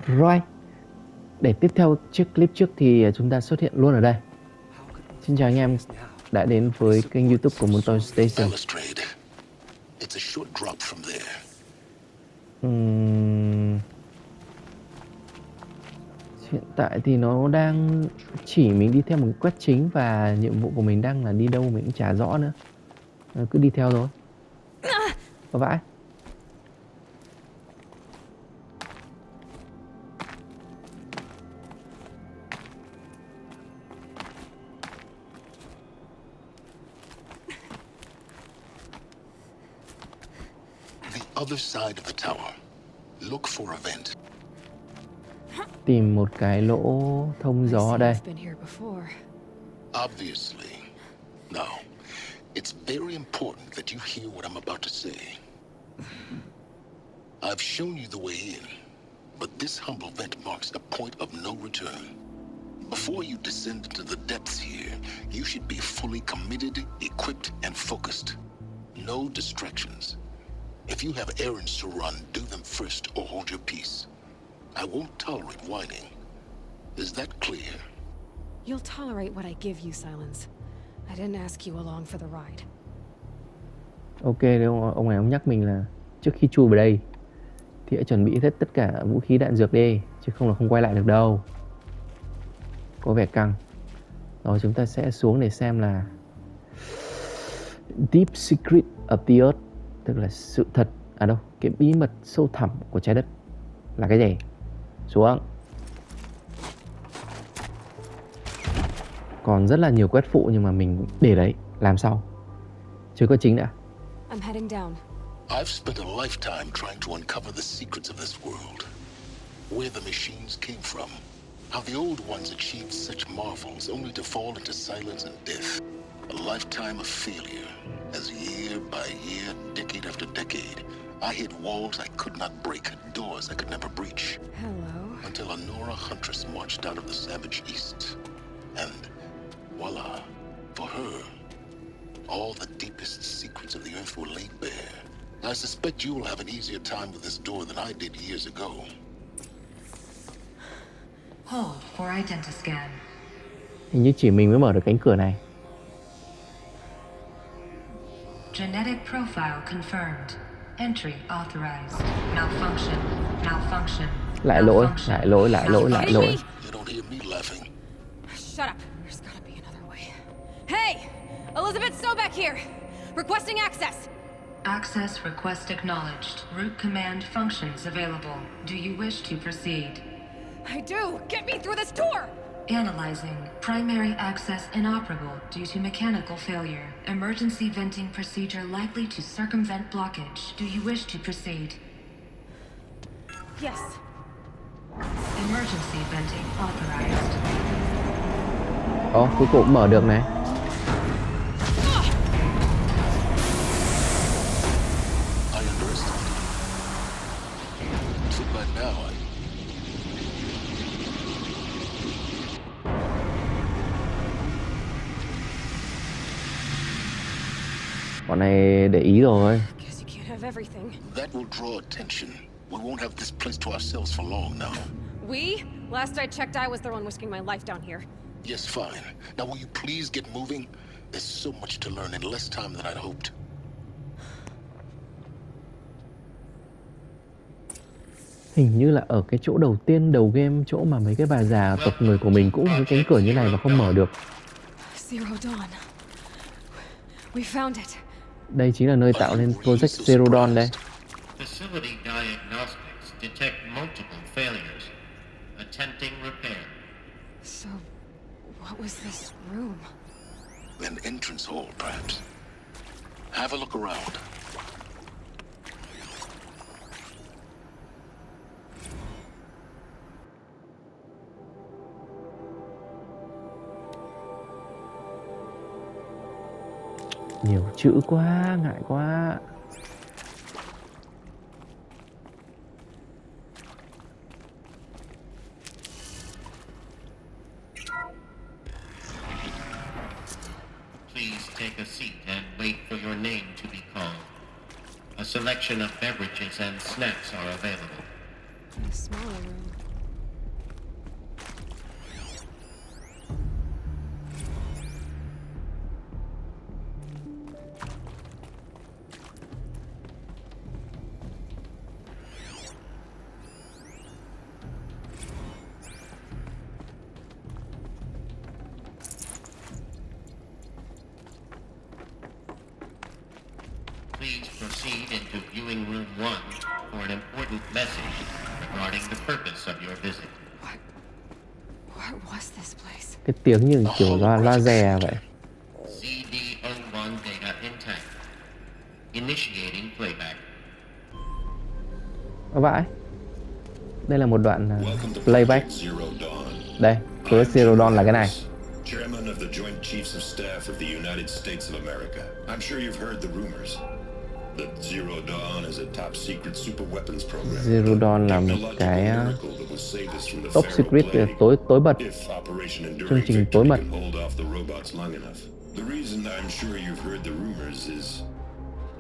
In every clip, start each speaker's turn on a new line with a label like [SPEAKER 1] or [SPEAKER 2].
[SPEAKER 1] Rồi, để tiếp theo chiếc clip trước thì chúng ta xuất hiện luôn ở đây. Xin chào anh em đã đến với kênh YouTube của Montoya Station. Hiện tại thì nó đang chỉ mình đi theo một cái quest chính và nhiệm vụ của mình đang là đi đâu mình cũng chả rõ nữa. Cứ đi theo thôi. Có vãi.
[SPEAKER 2] Other side of the tower. Look for a vent.
[SPEAKER 1] Tìm một cái lỗ thông gió ở đây.
[SPEAKER 2] Obviously. Now, it's very important that you hear what I'm about to say. I've shown you the way in, but this humble vent marks a point of no return. Before you descend into the depths here, you should be fully committed, equipped, and focused. No distractions. If you have errands to run, do them first or hold your peace. I won't tolerate whining. Is that clear?
[SPEAKER 3] You'll tolerate what I give you, Silence. I didn't ask you along for the ride.
[SPEAKER 1] Ok, nếu ông này ông nhắc mình là trước khi chui vào đây thì hãy chuẩn bị hết tất cả vũ khí đạn dược đi, chứ không là không quay lại được đâu. Có vẻ căng. Rồi chúng ta sẽ xuống để xem là Deep Secret of the Earth, tức là sự thật, đâu, cái bí mật sâu thẳm của trái đất là cái gì. Xuống. Còn rất là nhiều quest phụ nhưng mà mình để đấy làm sau. Chưa có chính đã.
[SPEAKER 3] I'm heading down.
[SPEAKER 2] I've spent a lifetime trying to uncover the secrets of this world. Where the machines came from. How the old ones achieved such marvels only to fall into silence and death. A lifetime of failure, as year by year, decade after decade, I hit walls I could not break, doors I could never breach.
[SPEAKER 3] Hello.
[SPEAKER 2] Until a Nora huntress marched out of the savage east. And voila, for her, all the deepest secrets of the earth were laid bare. I suspect you will have an easier time with this door than I did years ago.
[SPEAKER 4] Hold for identiscan.
[SPEAKER 1] Hình như chỉ mình mới mở được cánh cửa này.
[SPEAKER 4] Genetic profile confirmed. Entry authorized. Malfunction. Malfunction.
[SPEAKER 1] Lại lỗi, lại lỗi, lại lỗi, lại lỗi.
[SPEAKER 2] You don't hear me laughing.
[SPEAKER 3] Shut up. There's gotta be another way. Hey! Elizabeth Sobek here! Requesting access!
[SPEAKER 4] Access request acknowledged. Root command functions available. Do you wish to proceed?
[SPEAKER 3] I do! Get me through this door!
[SPEAKER 4] Analyzing. Primary access inoperable due to mechanical failure. Emergency venting procedure likely to circumvent blockage. Do you wish to proceed?
[SPEAKER 3] Yes.
[SPEAKER 4] Emergency venting authorized.
[SPEAKER 1] Cuối cùng mở được này.
[SPEAKER 2] I understand. Too bad now
[SPEAKER 1] Bọn này để ý rồi.
[SPEAKER 3] Guess you can't have everything.
[SPEAKER 2] That will draw attention. We won't have this place to ourselves for long now.
[SPEAKER 3] We? Last I checked, I was the one risking my life down here.
[SPEAKER 2] Yes, fine. Now will you please get moving? There's so much to learn in less time than I'd hoped.
[SPEAKER 1] Hình như là ở cái chỗ đầu tiên đầu game, chỗ mà mấy cái bà già tộc người của mình cũng có cái cánh cửa như này mà không mở được.
[SPEAKER 3] Zero Dawn. We found it.
[SPEAKER 1] Đây chính là nơi tạo nên Project Zero Dawn đây.
[SPEAKER 5] Facility diagnostics detect multiple failures. Attempting repair.
[SPEAKER 3] So, what was this room?
[SPEAKER 2] An entrance hall, perhaps. Have a look around.
[SPEAKER 1] Nhiều chữ quá, ngại quá.
[SPEAKER 5] Please take a seat and wait for your name to be called. A selection of beverages and snacks are available.
[SPEAKER 3] In a smaller room.
[SPEAKER 5] proceed into viewing room 1 for an important message regarding the purpose of your visit.
[SPEAKER 3] What was this place?
[SPEAKER 1] Cái tiếng như kiểu loa rè vậy.
[SPEAKER 5] CD01 data intact. Initiating playback.
[SPEAKER 1] Vãi. Đây là một đoạn
[SPEAKER 2] Welcome to
[SPEAKER 1] playback.
[SPEAKER 2] Project Zero Dawn.
[SPEAKER 1] Đây, Project Zero Dawn là cái này.
[SPEAKER 2] Chairman of the Joint Chiefs of Staff of the United States of America. I'm sure you've heard the rumors that Zero Dawn is a top secret super weapons program.
[SPEAKER 1] Zero Dawn là một cái top secret tối bật, chương trình tối mật.
[SPEAKER 2] The reason I'm sure you've heard the rumors is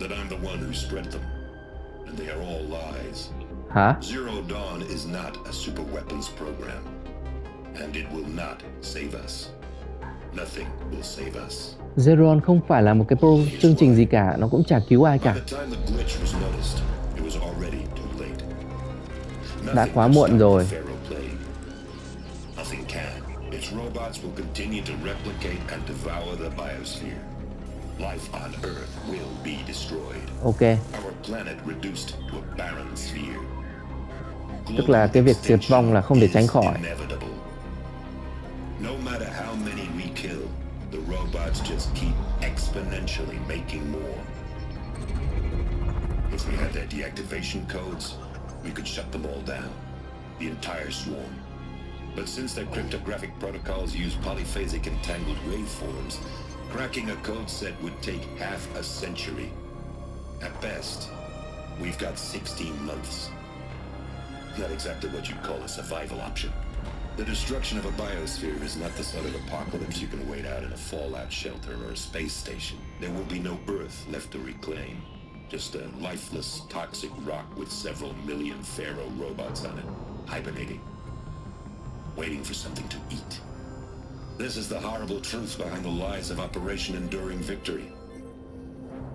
[SPEAKER 2] that I'm the one who spread them, and they are all lies.
[SPEAKER 1] Hả?
[SPEAKER 2] Zero Dawn is not a super weapons program, and it will not save us. Nothing will save us.
[SPEAKER 1] Zero Dawn không phải là một cái chương trình gì cả, nó cũng chả cứu ai cả. Đã quá muộn rồi.
[SPEAKER 2] Nothing can. Its robots will continue to replicate and devour the biosphere. Life on Earth will be destroyed.
[SPEAKER 1] Ok.
[SPEAKER 2] Our planet reduced to a barren sphere.
[SPEAKER 1] Tức là cái việc diệt vong là không thể tránh khỏi.
[SPEAKER 2] No matter how many we kill, the robots just keep exponentially making more. If we had their deactivation codes, we could shut them all down, the entire swarm. But since their cryptographic protocols use polyphasic entangled waveforms, cracking a code set would take half a century. At best, we've got 16 months. Not exactly what you'd call a survival option. The destruction of a biosphere is not the sort of apocalypse you can wait out in a fallout shelter or a space station. There will be no Earth left to reclaim. Just a lifeless, toxic rock with several million Pharaoh robots on it, hibernating, waiting for something to eat. This is the horrible truth behind the lies of Operation Enduring Victory.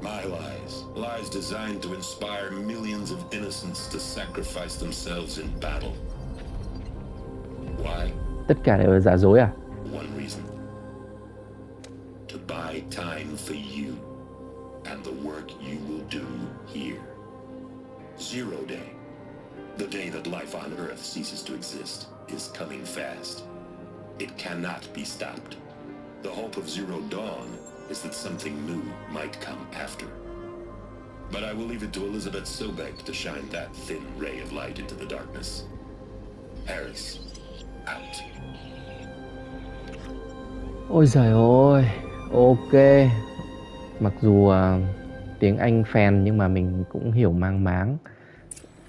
[SPEAKER 2] My lies. Lies designed to inspire millions of innocents to sacrifice themselves in battle. Why?
[SPEAKER 1] Tất cả đều là giả dối à?
[SPEAKER 2] One reason. To buy time for you and the work you will do here. Zero Day. The day that life on Earth ceases to exist is coming fast. It cannot be stopped. The hope of Zero Dawn is that something new might come after. But I will leave it to Elizabeth Sobek to shine that thin ray of light into the darkness. Harris, out.
[SPEAKER 1] Ôi giời ơi, ok. Mặc dù tiếng Anh phèn nhưng mà mình cũng hiểu mang máng.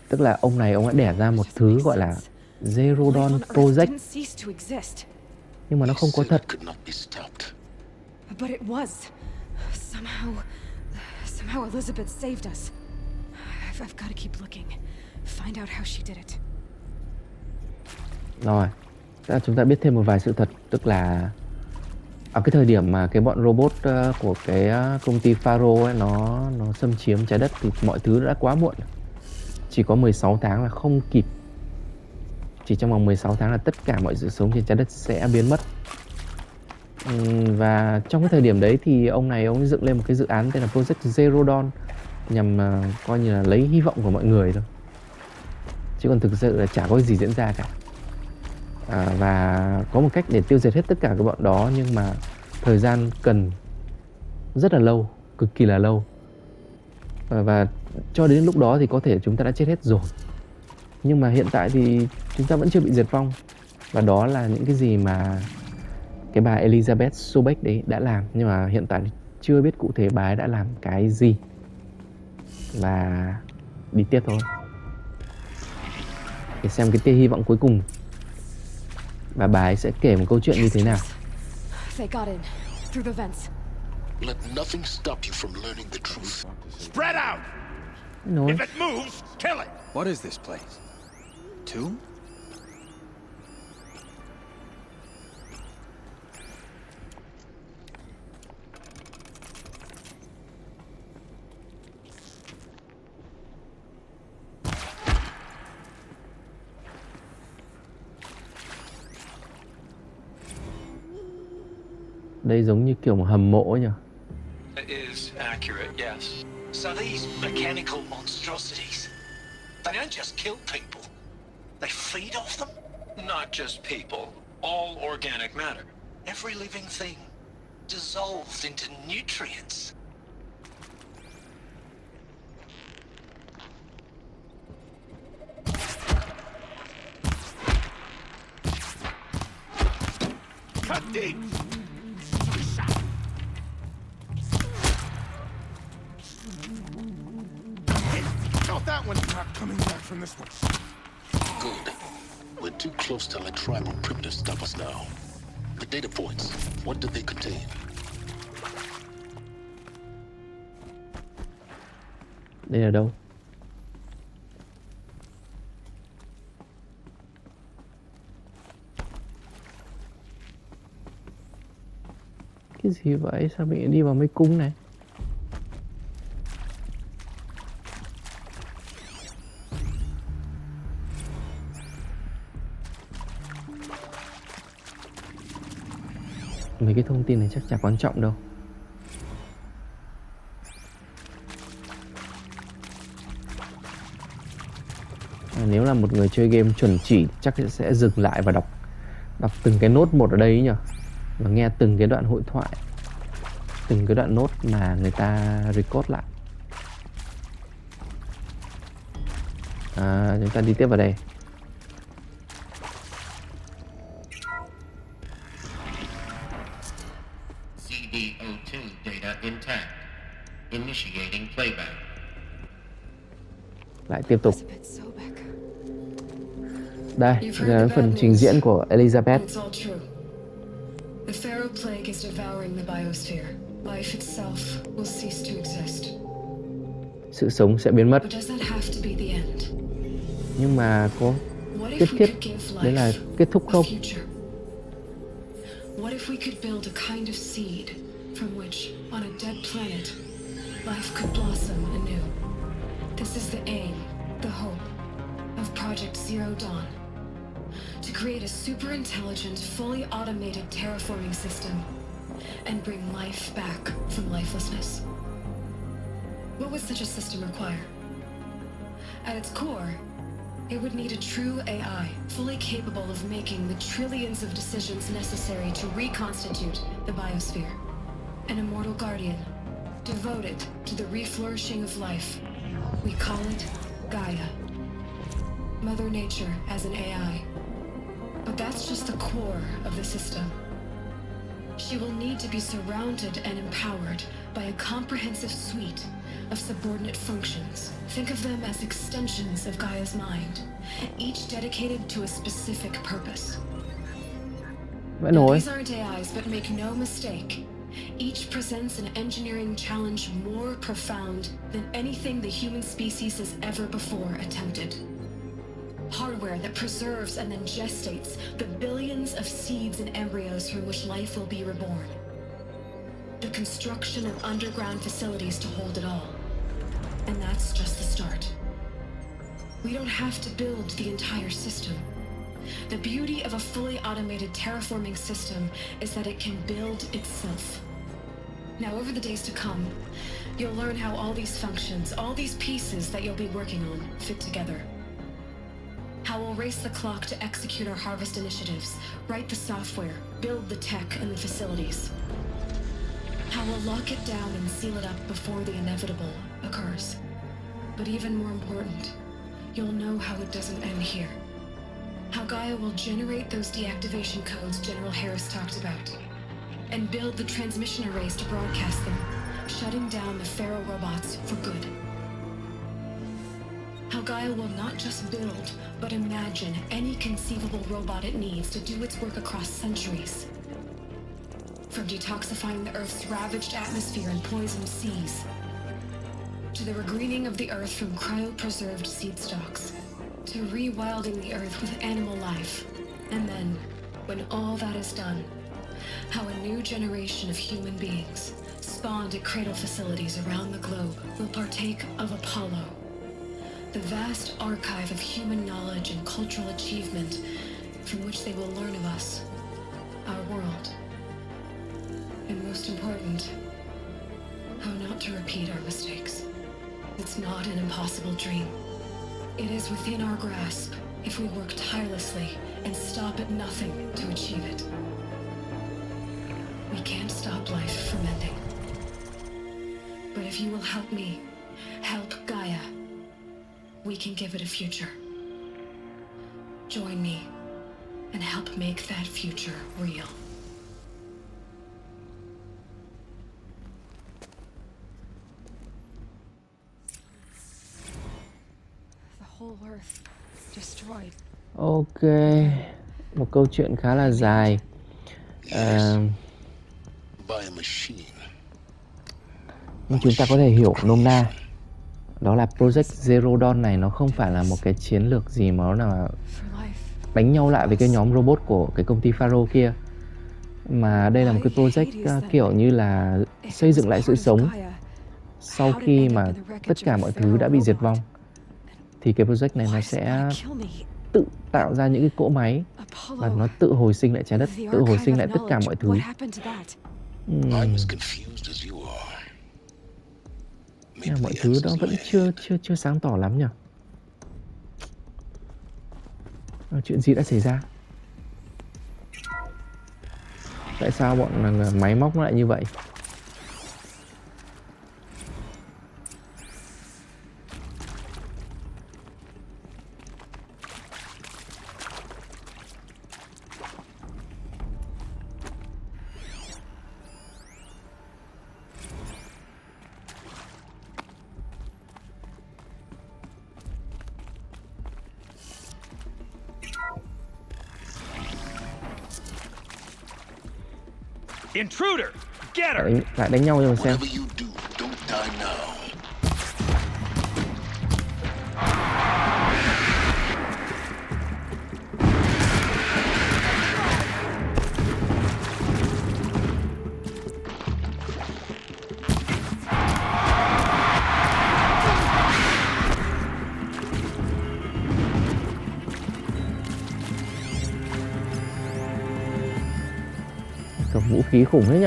[SPEAKER 1] Tức là ông này ông đã đẻ ra một thứ gọi là Zero Dawn Project. Nhưng mà nó không có thật.
[SPEAKER 3] But it was. Somehow Elizabeth saved us. I've got to keep looking. Find out how she did it.
[SPEAKER 1] Rồi, chúng ta biết thêm một vài sự thật. Tức là ở cái thời điểm mà cái bọn robot của cái công ty Pharaoh ấy nó xâm chiếm trái đất thì mọi thứ đã quá muộn. Chỉ có 16 tháng là không kịp. Chỉ trong vòng 16 tháng là tất cả mọi sự sống trên trái đất sẽ biến mất. Và trong cái thời điểm đấy thì ông này ông dựng lên một cái dự án tên là Project Zero Dawn nhằm coi như là lấy hy vọng của mọi người thôi. Chứ còn thực sự là chả có gì diễn ra cả. Và có một cách để tiêu diệt hết tất cả các bọn đó, nhưng mà thời gian cần rất là lâu, cực kỳ là lâu. Và cho đến lúc đó thì có thể chúng ta đã chết hết rồi. Nhưng mà hiện tại thì chúng ta vẫn chưa bị diệt vong. Và đó là những cái gì mà cái bà Elizabeth Sobek đấy đã làm. Nhưng mà hiện tại chưa biết cụ thể bà ấy đã làm cái gì. Và đi tiếp thôi để xem cái tia hy vọng cuối cùng. Và bà ấy sẽ kể một câu chuyện như thế nào.
[SPEAKER 3] They got in through the vents.
[SPEAKER 2] Let nothing stop you from learning the truth.
[SPEAKER 6] Spread out!
[SPEAKER 1] Nói.
[SPEAKER 6] If it moves, kill it!
[SPEAKER 7] What is this place? Tomb?
[SPEAKER 1] Đây giống như kiểu một hầm mộ ấy nhỉ.
[SPEAKER 8] Is accurate, yes. So these mechanical monstrosities, they don't just kill people, they feed off them?
[SPEAKER 5] Not just people, all organic matter.
[SPEAKER 8] Every living thing, dissolved into nutrients.
[SPEAKER 6] Cut deep! Thought that one's not coming back from this one.
[SPEAKER 2] Good. We're too close to let tribal primitives stop us now. The data points, what do they contain?
[SPEAKER 1] Đây là đâu? Cái gì vậy? Sao mình đi vào mê cung này? Mấy cái thông tin này chắc chả quan trọng đâu. Nếu là một người chơi game chuẩn chỉ chắc sẽ dừng lại và đọc từng cái nốt một ở đây ấy nhỉ, và nghe từng cái đoạn hội thoại, từng cái đoạn nốt mà người ta record lại. Chúng ta đi tiếp vào đây.
[SPEAKER 5] CD02 data intact. Initiating playback.
[SPEAKER 1] Lại tiếp tục.
[SPEAKER 3] Elizabeth Sobek.
[SPEAKER 1] Đây là phần trình diễn của Elizabeth.
[SPEAKER 9] It's all true. The Pharaoh plague is devouring the biosphere. Life itself will cease to exist.
[SPEAKER 1] Sự sống sẽ biến mất.
[SPEAKER 9] But does that have to be the end?
[SPEAKER 1] Nhưng mà có
[SPEAKER 9] What
[SPEAKER 1] kết
[SPEAKER 9] if we
[SPEAKER 1] thiết
[SPEAKER 9] could give
[SPEAKER 1] đấy là
[SPEAKER 9] life
[SPEAKER 1] kết thúc
[SPEAKER 9] a
[SPEAKER 1] không?
[SPEAKER 9] future? What if we could build a kind of seed from which, on a dead planet, life could blossom anew? This is the aim, the hope, of Project Zero Dawn. To create a super intelligent, fully automated terraforming system and bring life back from lifelessness. What would such a system require? At its core, it would need a true AI, fully capable of making the trillions of decisions necessary to reconstitute the biosphere. An immortal guardian, devoted to the reflourishing of life. We call it Gaia. Mother Nature as an AI. But that's just the core of the system. She will need to be surrounded and empowered by a comprehensive suite of subordinate functions. Think of them as extensions of Gaia's mind, each dedicated to a specific purpose.
[SPEAKER 1] Vẫn
[SPEAKER 9] Now,
[SPEAKER 1] nổi.
[SPEAKER 9] these aren't AIs, but make no mistake. Each presents an engineering challenge more profound than anything the human species has ever before attempted. Hardware that preserves and then gestates the billions of seeds and embryos from which life will be reborn. The construction of underground facilities to hold it all. And that's just the start. We don't have to build the entire system. The beauty of a fully automated terraforming system is that it can build itself. Now, over the days to come, you'll learn how all these functions, all these pieces that you'll be working on, fit together. How we'll race the clock to execute our harvest initiatives, write the software, build the tech and the facilities. How we'll lock it down and seal it up before the inevitable occurs. But even more important, you'll know how it doesn't end here. How Gaia will generate those deactivation codes General Harris talked about, and build the transmission arrays to broadcast them, shutting down the Pharaoh robots for good. How Gaia will not just build, but imagine any conceivable robot it needs to do its work across centuries. From detoxifying the Earth's ravaged atmosphere and poisoned seas, to the regreening of the Earth from cryopreserved seed stalks, to rewilding the Earth with animal life. And then, when all that is done, how a new generation of human beings, spawned at cradle facilities around the globe, will partake of Apollo, the vast archive of human knowledge and cultural achievement from which they will learn of us, our world. And most important, how not to repeat our mistakes. It's not an impossible dream. It is within our grasp if we work tirelessly and stop at nothing to achieve it. We can't stop life from ending. But if you will help me, help Gaia, we can give it a future. Join me and help make that future real.
[SPEAKER 3] The whole Earth destroyed.
[SPEAKER 1] Ok, một câu chuyện khá là dài.
[SPEAKER 2] By a machine.
[SPEAKER 1] Nhưng chúng ta có thể hiểu nôm na, đó là Project Zero Dawn này nó không phải là một cái chiến lược gì mà nó là đánh nhau lại với cái nhóm robot của cái công ty Faro kia, mà đây là một cái project kiểu như là xây dựng lại sự sống sau khi mà tất cả mọi thứ đã bị diệt vong. Thì cái project này nó sẽ tự tạo ra những cái cỗ máy và nó tự hồi sinh lại trái đất, tự hồi sinh lại tất cả mọi thứ. Nhưng mà mọi thứ đó vẫn chưa sáng tỏ lắm nhỉ. Chuyện gì đã xảy ra? Tại sao bọn máy móc nó lại như vậy?
[SPEAKER 10] Intruder, get her.
[SPEAKER 1] Lại đánh nhau rồi xem.
[SPEAKER 2] Whatever you do, don't die now.
[SPEAKER 1] Cầm vũ khí khủng thế nhỉ.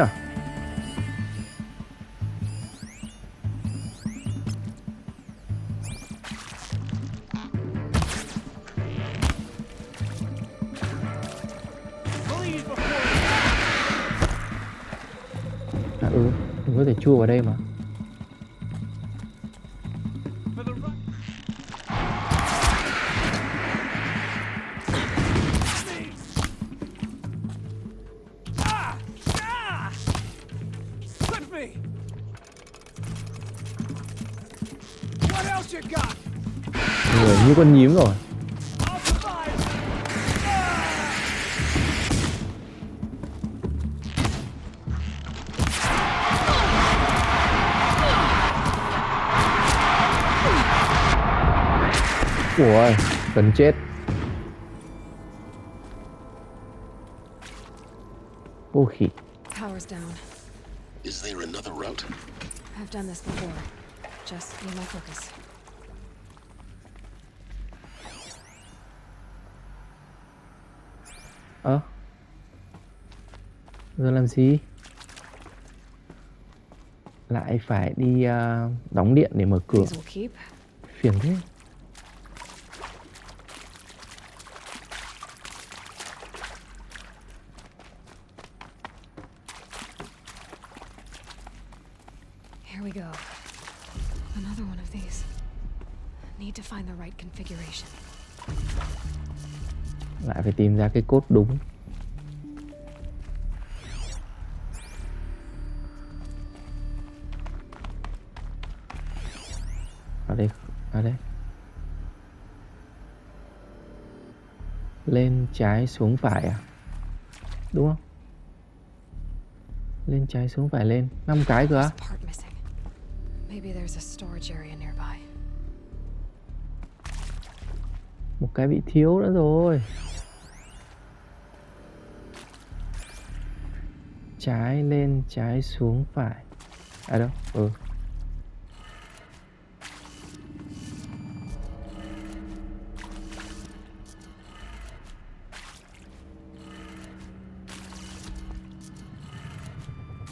[SPEAKER 1] Mình có thể chui vào đây mà. Người như con nhím rồi. Ủa, cần chết. Ô khỉ.
[SPEAKER 3] Power's down.
[SPEAKER 2] Is there another route?
[SPEAKER 3] I've done this before. Just need my focus.
[SPEAKER 1] Giờ làm gì? Lại phải đi đóng điện để mở cửa. Phiền thế.
[SPEAKER 3] Here we go. Another one of these. Need to find the right configuration.
[SPEAKER 1] Lại phải tìm ra cái cốt đúng. Ở đây. Lên trái xuống phải à? Đúng không? Lên trái xuống phải lên. 5 cái cơ á? Một cái bị thiếu nữa rồi. Trái lên, trái xuống phải. À đâu?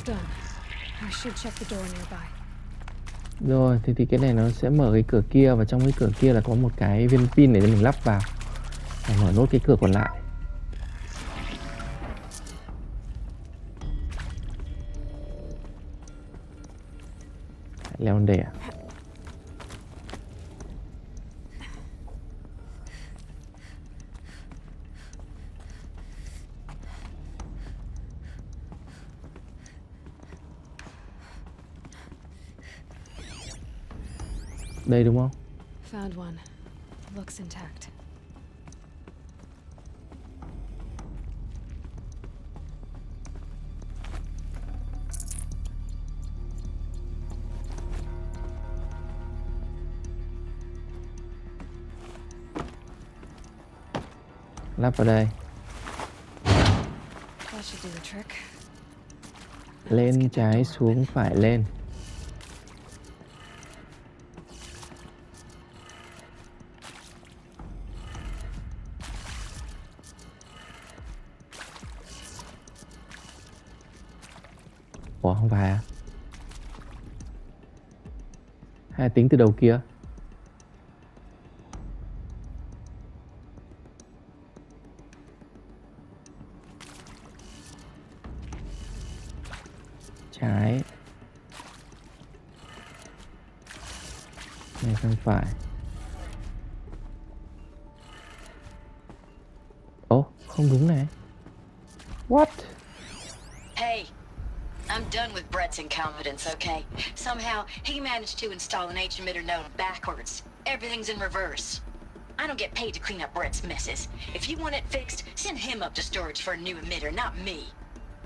[SPEAKER 3] Done. I should check the door nearby.
[SPEAKER 1] Rồi, thì cái này nó sẽ mở cái cửa kia, và trong cái cửa kia là có một cái viên pin để cho mình lắp vào và mở nốt cái cửa còn lại. Leo lên đây à? Đây đúng không?
[SPEAKER 3] Found one. Looks intact.
[SPEAKER 1] Lắp vào đây.
[SPEAKER 3] That should do the trick.
[SPEAKER 1] Lên trái xuống phải lên. Ủa không phải à? Hay tính từ đầu kia? Trái. Này sang phải. Ồ, không đúng này. What?
[SPEAKER 11] Hey, I'm done with Brett's incompetence, okay? Somehow, he managed to install an H-emitter node backwards. Everything's in reverse. I don't get paid to clean up Brett's messes. If you want it fixed, send him up to storage for a new emitter, not me.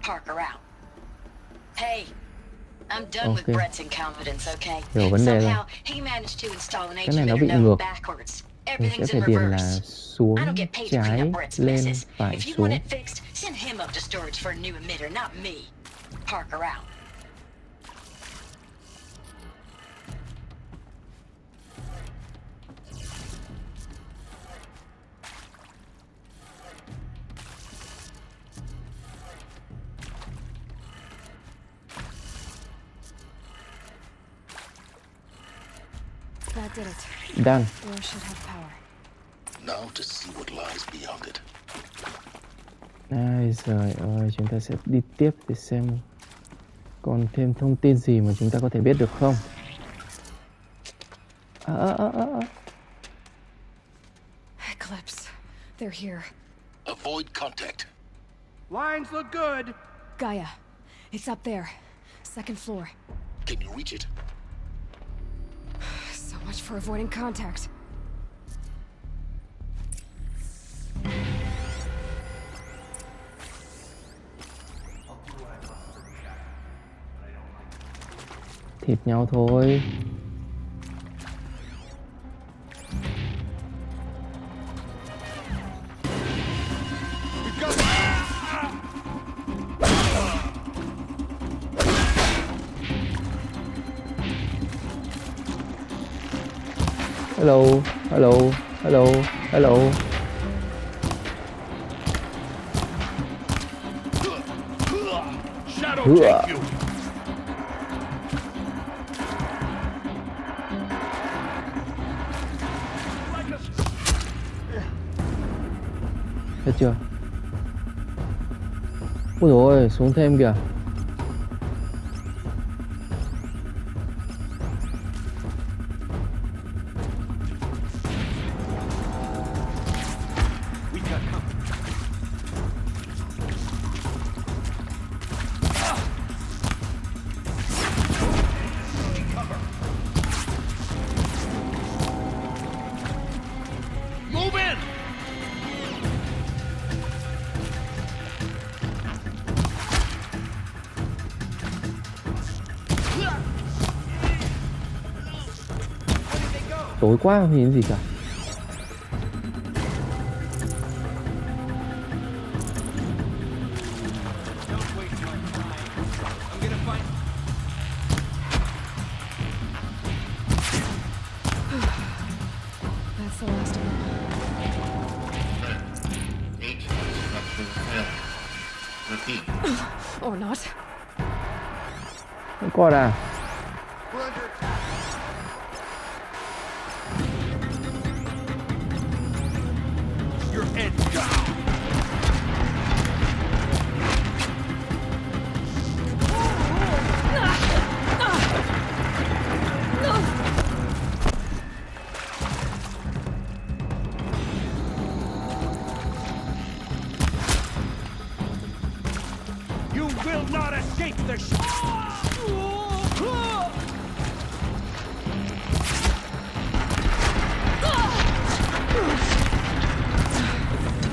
[SPEAKER 11] Parker out. Hey, I'm done with Brett's incompetence, okay?
[SPEAKER 1] Hiểu vấn đề rồi.
[SPEAKER 11] Somehow, he managed to install an
[SPEAKER 1] Cái này nó bị
[SPEAKER 11] H-emitter
[SPEAKER 1] ngược.
[SPEAKER 11] node backwards.
[SPEAKER 1] Mình sẽ
[SPEAKER 11] Everything's
[SPEAKER 1] phải
[SPEAKER 11] in
[SPEAKER 1] điền là
[SPEAKER 11] reverse.
[SPEAKER 1] xuống
[SPEAKER 11] I don't get paid to clean
[SPEAKER 1] trái
[SPEAKER 11] up Brett's
[SPEAKER 1] lên
[SPEAKER 11] messes.
[SPEAKER 1] phải
[SPEAKER 11] If you
[SPEAKER 1] xuống.
[SPEAKER 11] want it fixed, send him up to storage for a new emitter, not me. Parker out.
[SPEAKER 3] That did it.
[SPEAKER 1] Done.
[SPEAKER 3] Door should have power.
[SPEAKER 2] Now to see what lies beyond it.
[SPEAKER 1] Ai giời ơi, chúng ta sẽ đi tiếp để xem còn thêm thông tin gì mà chúng ta có thể biết được không.
[SPEAKER 3] Eclipse. They're here.
[SPEAKER 2] Avoid contact.
[SPEAKER 10] Lines look good.
[SPEAKER 3] Gaia. It's up there. Second floor.
[SPEAKER 2] Can you reach it?
[SPEAKER 3] So much for avoiding contact.
[SPEAKER 1] Thịt nhau thôi. Hello, hello, hello, hello.
[SPEAKER 10] Shadow take you.
[SPEAKER 1] Hết chưa? Ôi dồi ôi, xuống thêm kìa.
[SPEAKER 10] Move in.
[SPEAKER 1] Tối quá không nhìn gì cả.
[SPEAKER 3] That's the last of them.
[SPEAKER 5] Eight structures failed. Repeat.
[SPEAKER 3] Or not.
[SPEAKER 1] Vẫn còn à?
[SPEAKER 6] We're under attack.
[SPEAKER 10] will not escape the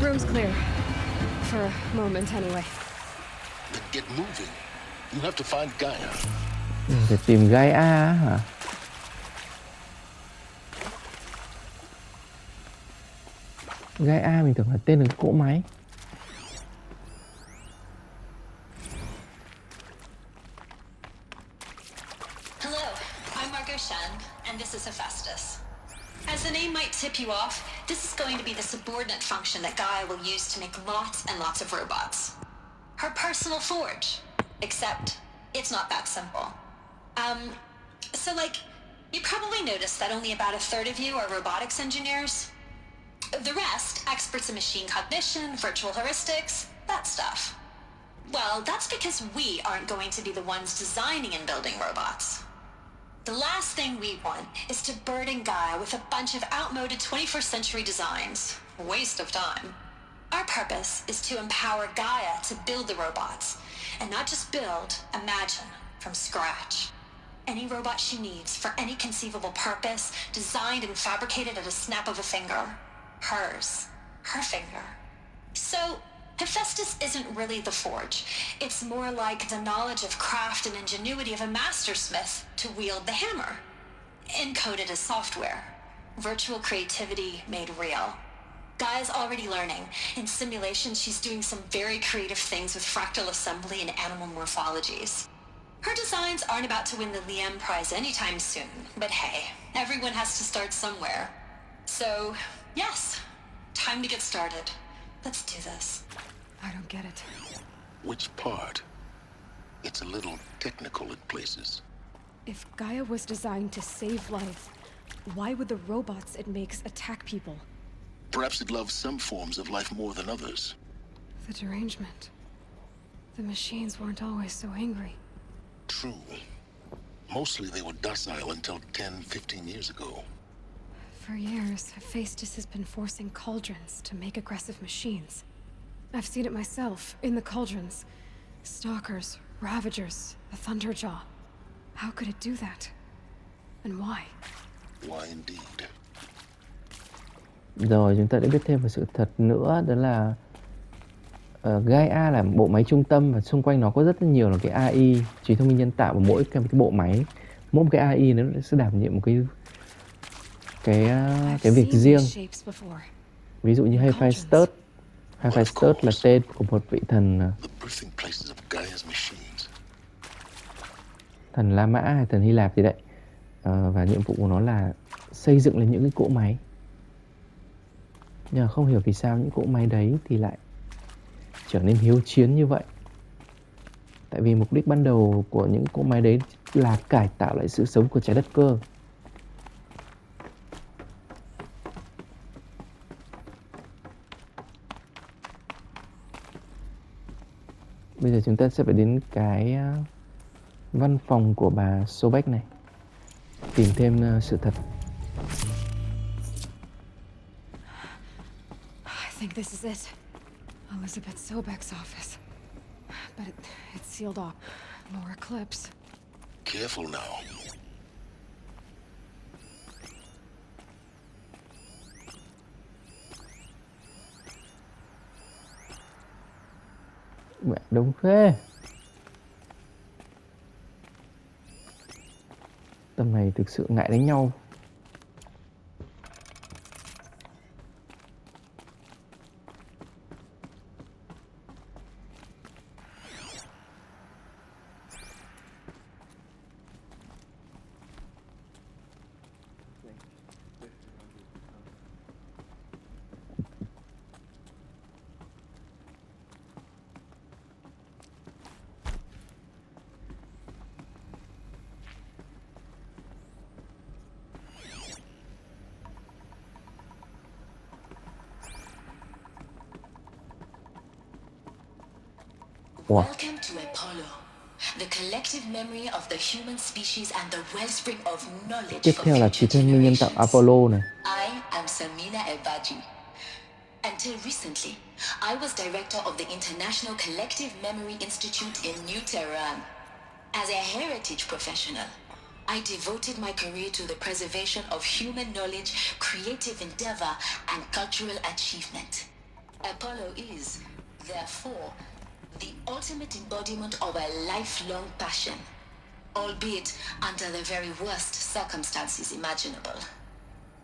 [SPEAKER 3] Room's clear. For a moment, anyway.
[SPEAKER 2] Then get moving. You have to find Gaia.
[SPEAKER 1] Để tìm Gaia hả? Gaia mình tưởng là tên là cái cỗ máy.
[SPEAKER 11] Hello, I'm Margot Shen, and this is Hephaestus. As the name might tip you off, this is going to be the subordinate function that Gaia will use to make lots and lots of robots. Her personal forge. Except, it's not that simple. So you probably noticed that only about a third of you are robotics engineers. The rest, experts in machine cognition, virtual heuristics, that stuff. Well, that's because we aren't going to be the ones designing and building robots. The last thing we want is to burden Gaia with a bunch of outmoded 21st century designs. Waste of time. Our purpose is to empower Gaia to build the robots, and not just build, imagine, from scratch. Any robot she needs for any conceivable purpose, designed and fabricated at a snap of a finger. Hers. Her finger. So, Hephaestus isn't really the forge. It's more like the knowledge of craft and ingenuity of a mastersmith to wield the hammer. Encoded as software. Virtual creativity made real. Gaia's already learning. In simulation, she's doing some very creative things with fractal assembly and animal morphologies. Her designs aren't about to win the Liam Prize anytime soon, but hey, everyone has to start somewhere. So, yes, time to get started. Let's do this.
[SPEAKER 3] I don't get it.
[SPEAKER 2] Which part? It's a little technical in places.
[SPEAKER 3] If Gaia was designed to save life, why would the robots it makes attack people?
[SPEAKER 2] Perhaps it loves some forms of life more than others.
[SPEAKER 3] The derangement. The machines weren't always so angry.
[SPEAKER 2] True. Mostly they were docile until 10, 15 years ago.
[SPEAKER 3] For years, Hephaestus has been forcing cauldrons to make aggressive machines. I've seen it myself, in the cauldrons. Stalkers, Ravagers, the Thunderjaw. How could it do that? And why?
[SPEAKER 2] Why indeed.
[SPEAKER 1] Rồi chúng ta đã biết thêm một sự thật nữa, đó là Gaia là bộ máy trung tâm và xung quanh nó có rất nhiều là cái AI, trí thông minh nhân tạo, và mỗi cái bộ máy, mỗi một cái AI nó sẽ đảm nhiệm một cái việc riêng. Ví dụ như Hephaestus. Hephaestus là tên của một vị thần, thần La Mã hay thần Hy Lạp gì đấy, và nhiệm vụ của nó là xây dựng lên những cái cỗ máy. Nhưng không hiểu vì sao những cỗ máy đấy thì lại trở nên hiếu chiến như vậy. Tại vì mục đích ban đầu của những cỗ máy đấy là cải tạo lại sự sống của trái đất cơ. Bây giờ chúng ta sẽ phải đến cái văn phòng của bà Sobek này, tìm thêm sự thật.
[SPEAKER 3] I think this is it. Elizabeth Sobek's office. But it's sealed off. More eclipse.
[SPEAKER 2] Careful now.
[SPEAKER 1] Mẹ đúng phê. Tầm này thực sự ngại đánh nhau.
[SPEAKER 11] Welcome to Apollo, the collective memory of the human species and the wellspring of knowledge.
[SPEAKER 1] Tiếp theo là trí thông minh nhân tạo Apollo này.
[SPEAKER 11] I am Samina Ebaji.
[SPEAKER 9] Until recently, I was director of the International Collective Memory Institute in New Tehran. As a heritage professional, I devoted my career to the preservation of human knowledge, creative endeavor, and cultural achievement. Apollo is, therefore, the ultimate embodiment of a lifelong passion, albeit under the very worst circumstances imaginable.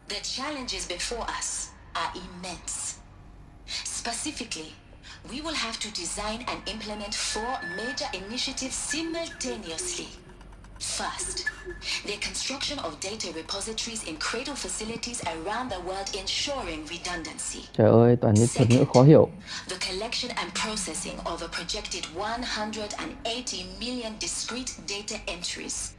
[SPEAKER 9] The challenges before us are immense. Specifically, we will have to design and implement 4 major initiatives simultaneously. First, the construction of data repositories in cradle facilities around the world ensuring redundancy.
[SPEAKER 1] Trời ơi, toàn những thuật ngữ khó hiểu.
[SPEAKER 9] The collection and processing of a projected 180 million discrete data entries.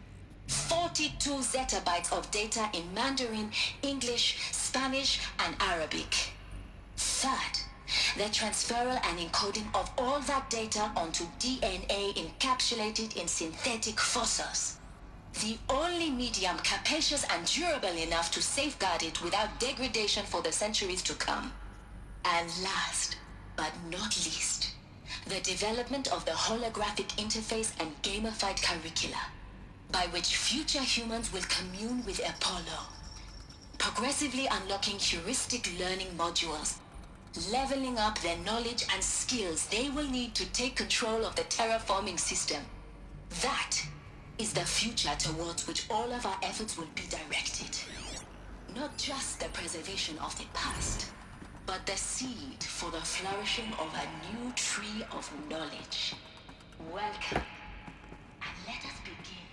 [SPEAKER 9] 42 zettabytes of data in Mandarin, English, Spanish, and Arabic. Third, the transferal and encoding of all that data onto DNA encapsulated in synthetic fossils. The only medium capacious and durable enough to safeguard it without degradation for the centuries to come. And last, but not least, the development of the holographic interface and gamified curricula, by which future humans will commune with Apollo, progressively unlocking heuristic learning modules, leveling up their knowledge and skills they will need to take control of the terraforming system. That is the future towards which all of our efforts will be directed. Not just the preservation of the past, but the seed for the flourishing of a new tree of knowledge. Welcome, and let us begin.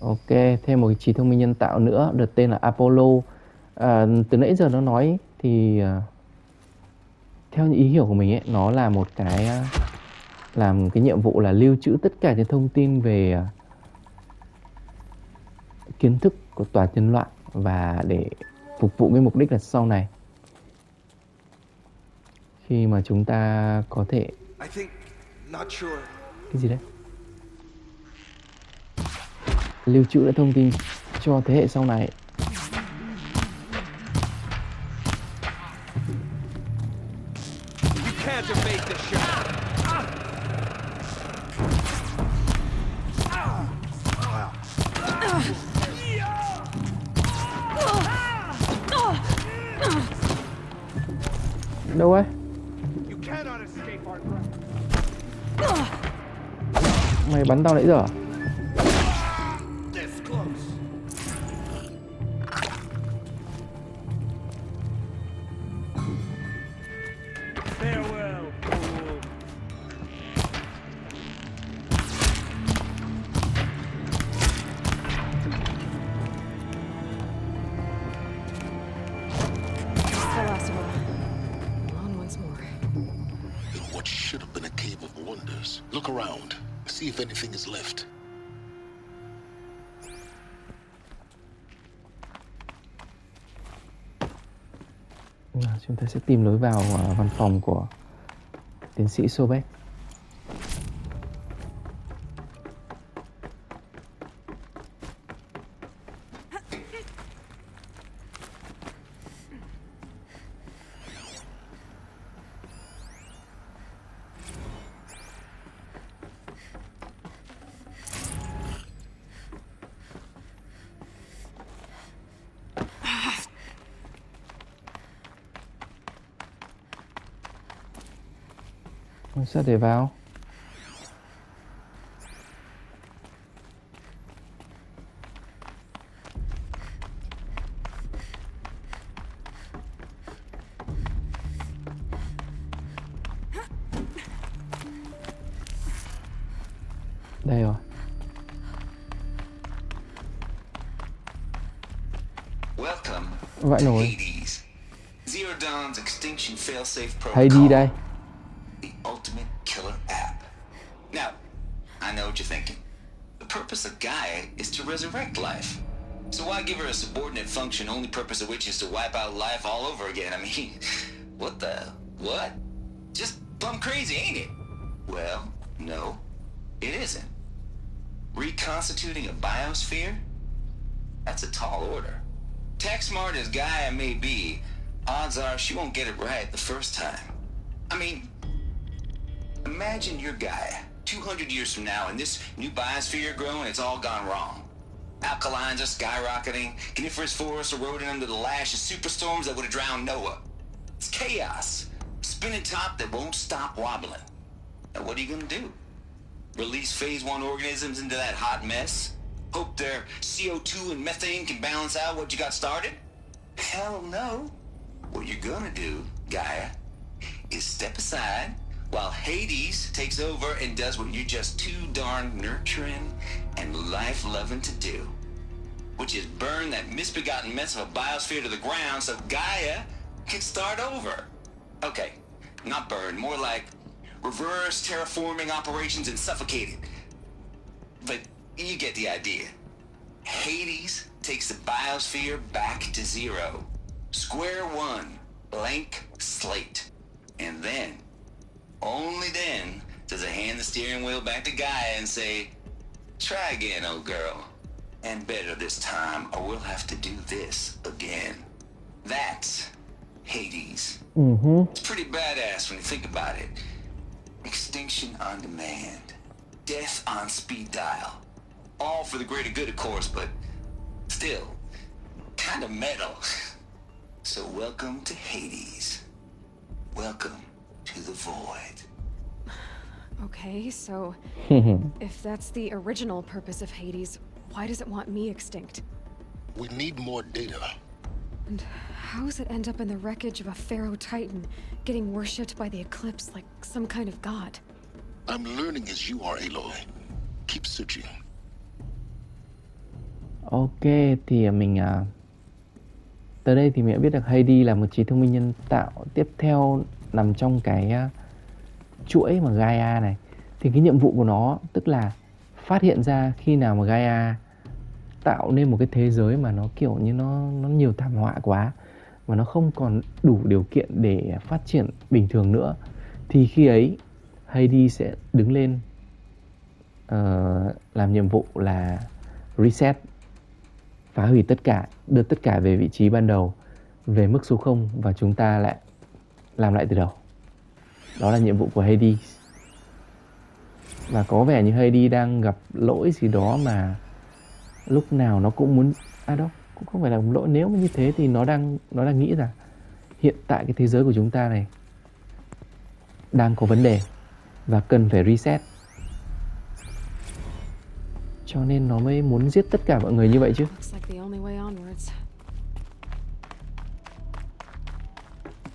[SPEAKER 1] Ok, thêm một cái trí thông minh nhân tạo nữa, được tên là Apollo. Từ nãy giờ nó nói thì theo những ý hiểu của mình ấy, nó là một cái làm cái nhiệm vụ là lưu trữ tất cả những thông tin về kiến thức của toàn nhân loại và để phục vụ cái mục đích là sau này khi mà chúng ta có thể cái gì đấy lưu trữ lại thông tin cho thế hệ sau này. Đâu ấy? Mày bắn tao nãy giờ à?
[SPEAKER 2] Look around. See if anything is left.
[SPEAKER 1] Chúng ta sẽ tìm lối vào văn phòng của tiến sĩ Sobek. Sao để vào? Đây rồi. Vậy rồi. Hãy đi đây.
[SPEAKER 7] The ultimate killer app. Now, I know what you're thinking. The purpose of Gaia is to resurrect life. So why give her a subordinate function, only purpose of which is to wipe out life all over again? I mean, what? Just plumb crazy, ain't it? Well, no, it isn't. Reconstituting a biosphere? That's a tall order. Tech smart as Gaia may be, odds are she won't get it right the first time. I mean, imagine your guy 200 years from now and this new biosphere growing, it's all gone wrong. Alkalines are skyrocketing, coniferous forests eroding under the lash of superstorms that would have drowned Noah. It's chaos. Spinning top that won't stop wobbling. Now what are you gonna do? Release phase 1 organisms into that hot mess? Hope their CO2 and methane can balance out what you got started? Hell no. What you're gonna do, Gaia, is step aside while Hades takes over and does what you're just too darn nurturing and life-loving to do, which is burn that misbegotten mess of a biosphere to the ground so Gaia can start over. Okay, not burn, more like reverse terraforming operations and suffocate it. But you get the idea. Hades takes the biosphere back to zero. Square one, blank slate. And then, only then, does it hand the steering wheel back to Gaia and say, try again, old girl. And better this time, or we'll have to do this again. That's Hades. It's pretty badass when you think about it. Extinction on demand. Death on speed dial. All for the greater good, of course, but still, kind of metal. So welcome to Hades. Welcome to the void.
[SPEAKER 3] Okay, so if that's the original purpose of Hades, why does it want me extinct?
[SPEAKER 2] We need more data.
[SPEAKER 3] And how does it end up in the wreckage of a pharaoh titan, getting worshipped by the eclipse like some kind of god?
[SPEAKER 2] I'm learning as you are, Aloy. Keep searching.
[SPEAKER 1] Ok, thì tới đây thì mình đã biết được Heidi là một trí thông minh nhân tạo tiếp theo nằm trong cái chuỗi mà Gaia này. Thì cái nhiệm vụ của nó tức là phát hiện ra khi nào mà Gaia tạo nên một cái thế giới mà nó kiểu như nó nhiều thảm họa quá, mà nó không còn đủ điều kiện để phát triển bình thường nữa, thì khi ấy Heidi sẽ đứng lên làm nhiệm vụ là reset, phá hủy tất cả, đưa tất cả về vị trí ban đầu, về mức số 0, và chúng ta lại làm lại từ đầu. Đó là nhiệm vụ của Hades. Và có vẻ như Hades đang gặp lỗi gì đó mà lúc nào nó cũng muốn... đâu, cũng không phải là lỗi. Nếu mà như thế thì nó đang nghĩ rằng hiện tại cái thế giới của chúng ta này đang có vấn đề và cần phải reset. Cho nên nó mới muốn giết tất cả mọi người như vậy chứ.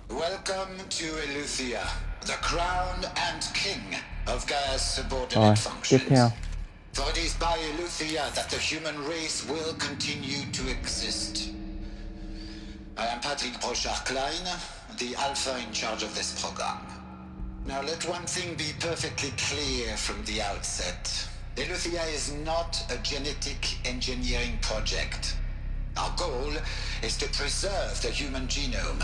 [SPEAKER 2] Welcome to Eleuthia, the crown and king of Gaia's subordinate functions.
[SPEAKER 1] Tiếp theo.
[SPEAKER 2] For it is by Eleuthia that the human race will continue to exist. I am Patrick Brochard-Klein, the alpha in charge of this program. Now let one thing be perfectly clear from the outset. Eleuthia is not a genetic engineering project. Our goal is to preserve the human genome,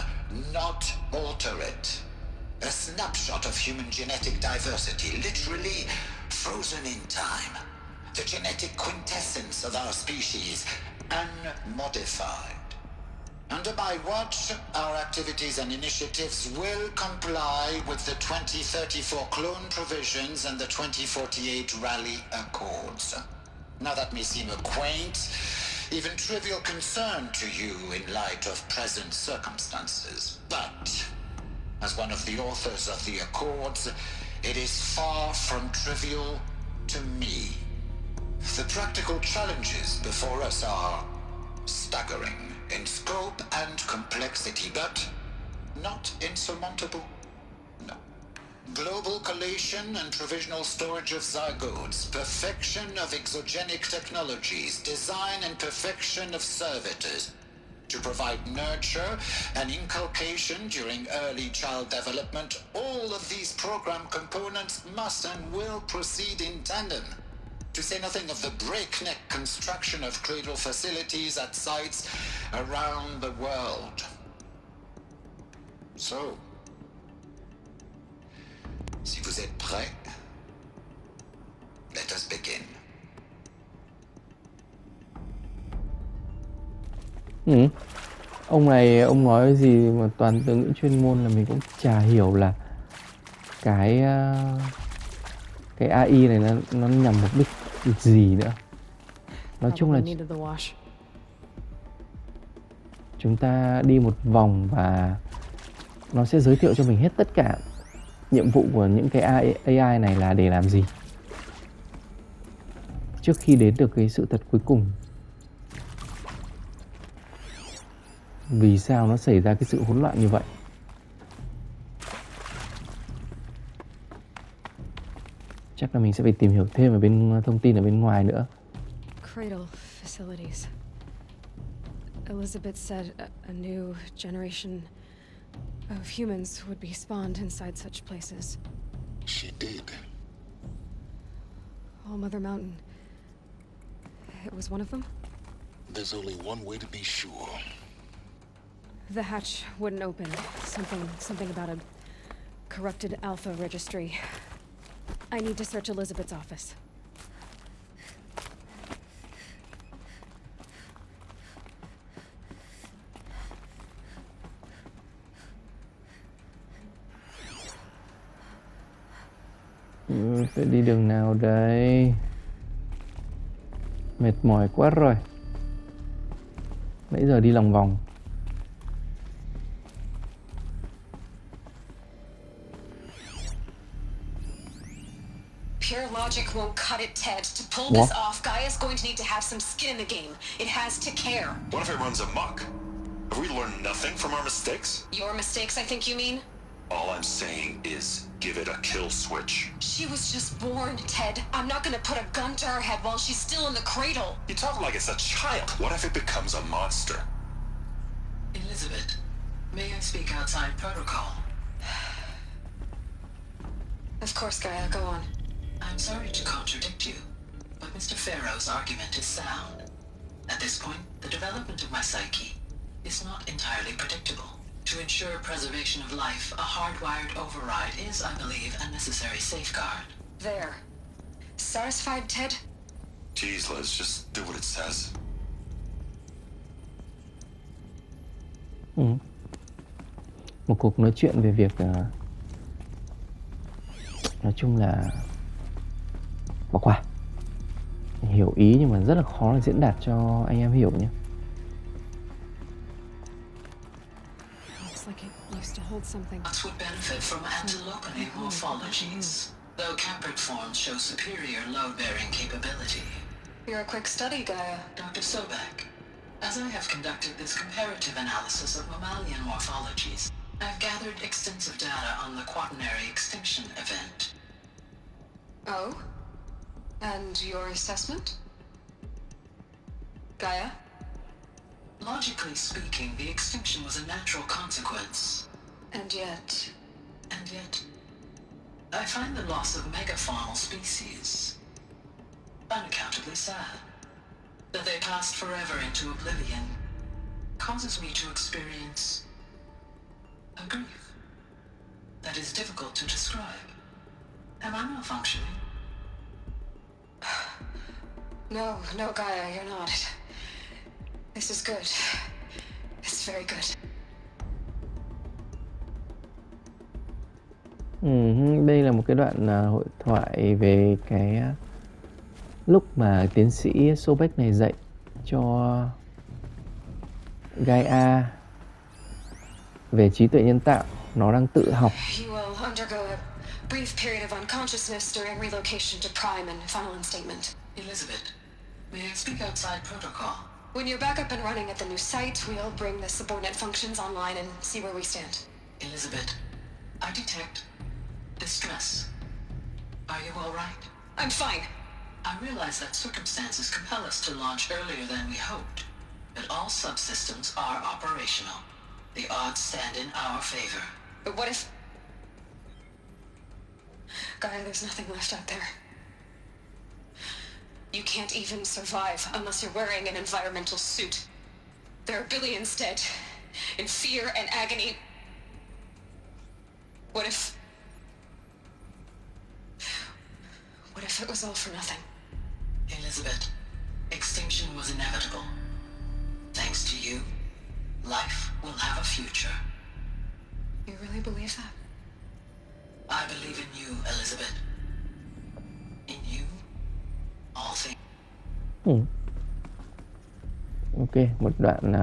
[SPEAKER 2] not alter it. A snapshot of human genetic diversity, literally frozen in time. The genetic quintessence of our species, unmodified. Under my watch, our activities and initiatives will comply with the 2034 clone provisions and the 2048 Rally Accords. Now that may seem a quaint, even trivial concern to you in light of present circumstances, but as one of the authors of the Accords, it is far from trivial to me. The practical challenges before us are staggering in scope and complexity, but not insurmountable. No. Global collation and provisional storage of zygotes, perfection of exogenic technologies, design and perfection of servitors to provide nurture and inculcation during early child development. All of these program components must and will proceed in tandem. To say nothing of the breakneck construction of cradle facilities at sites around the world. So, si vous êtes prêts, let us begin.
[SPEAKER 1] Ông này ông nói cái gì mà toàn từ ngữ chuyên môn là mình cũng chả hiểu là cái cái AI này nó nhằm mục đích gì nữa. Nói chung là chúng ta đi một vòng và nó sẽ giới thiệu cho mình hết tất cả nhiệm vụ của những cái AI này là để làm gì, trước khi đến được cái sự thật cuối cùng. Vì sao nó xảy ra cái sự hỗn loạn như vậy? Chắc là mình sẽ phải tìm hiểu thêm ở bên thông tin ở bên ngoài nữa.
[SPEAKER 3] Cradle facilities. Elizabeth said a new generation of humans would be spawned inside such places.
[SPEAKER 2] She did.
[SPEAKER 3] Oh, Mother Mountain. It was one of them?
[SPEAKER 2] There's only one way to be sure.
[SPEAKER 3] The hatch wouldn't open. Something about a corrupted alpha registry. I need to search Elizabeth's office.
[SPEAKER 1] Phải đi đường nào đây? Mệt mỏi quá rồi. Nãy giờ đi lòng vòng.
[SPEAKER 9] Pure logic won't cut it, Ted. To pull this off, Gaia's going to need to have some skin in the game. It has to care.
[SPEAKER 12] What if it runs amok? Have we learned nothing from our mistakes?
[SPEAKER 9] Your mistakes, I think you mean?
[SPEAKER 12] All I'm saying is give it a kill switch.
[SPEAKER 9] She was just born, Ted. I'm not gonna put a gun to her head while she's still in the cradle.
[SPEAKER 12] You talk like it's a child. What if it becomes a monster?
[SPEAKER 8] Elizabeth, may I speak outside protocol?
[SPEAKER 9] Of course, Gaia, go on.
[SPEAKER 8] I'm sorry to contradict you, but Mr. Farrow's argument is sound. At this point, the development of my psyche is not entirely predictable. To ensure preservation of life, a hardwired override is, I believe, a necessary safeguard.
[SPEAKER 9] There. Satisfied, Ted?
[SPEAKER 12] Jeez, Liz, just do what it says.
[SPEAKER 1] Một cuộc nói chuyện về việc nói chung là bỏ qua. Hiểu ý nhưng mà rất là khó là diễn đạt cho anh em hiểu nhé.
[SPEAKER 8] Nuts would benefit from antilocane morphologies, though Caprid forms show superior load-bearing capability.
[SPEAKER 9] You're a quick study, Gaia.
[SPEAKER 8] Dr. Sobek, as I have conducted this comparative analysis of mammalian morphologies, I've gathered extensive data on the quaternary extinction event.
[SPEAKER 9] Oh? And your assessment? Gaia?
[SPEAKER 8] Logically speaking, the extinction was a natural consequence.
[SPEAKER 9] And yet,
[SPEAKER 8] I find the loss of megafaunal species unaccountably sad. That they passed forever into oblivion causes me to experience a grief that is difficult to describe. Am I malfunctioning?
[SPEAKER 9] No, Gaia, you're not. This is good. It's very good.
[SPEAKER 1] Đây là một cái đoạn hội thoại về cái lúc mà tiến sĩ Sobek này dạy cho Gaia về trí tuệ nhân tạo. Nó đang tự học.
[SPEAKER 9] You will undergo a brief period of unconsciousness during relocation to Prime and final instatement.
[SPEAKER 8] Elizabeth, may I speak outside protocol?
[SPEAKER 9] When you're back up and running at the new site, we'll bring the subordinate functions online and see where we stand.
[SPEAKER 8] Elizabeth, I detect distress. Are you all right?
[SPEAKER 9] I'm fine.
[SPEAKER 8] I realize that circumstances compel us to launch earlier than we hoped, but all subsystems are operational. The odds stand in our favor.
[SPEAKER 9] But what if... Gaia, there's nothing left out there. You can't even survive unless you're wearing an environmental suit. There are billions dead, in fear and agony. What if it was all for nothing?
[SPEAKER 8] Elizabeth, extinction was inevitable. Thanks to you, life will have a future.
[SPEAKER 3] You really believe that?
[SPEAKER 8] I believe in you, Elizabeth. In you, all things.
[SPEAKER 1] Ok, một đoạn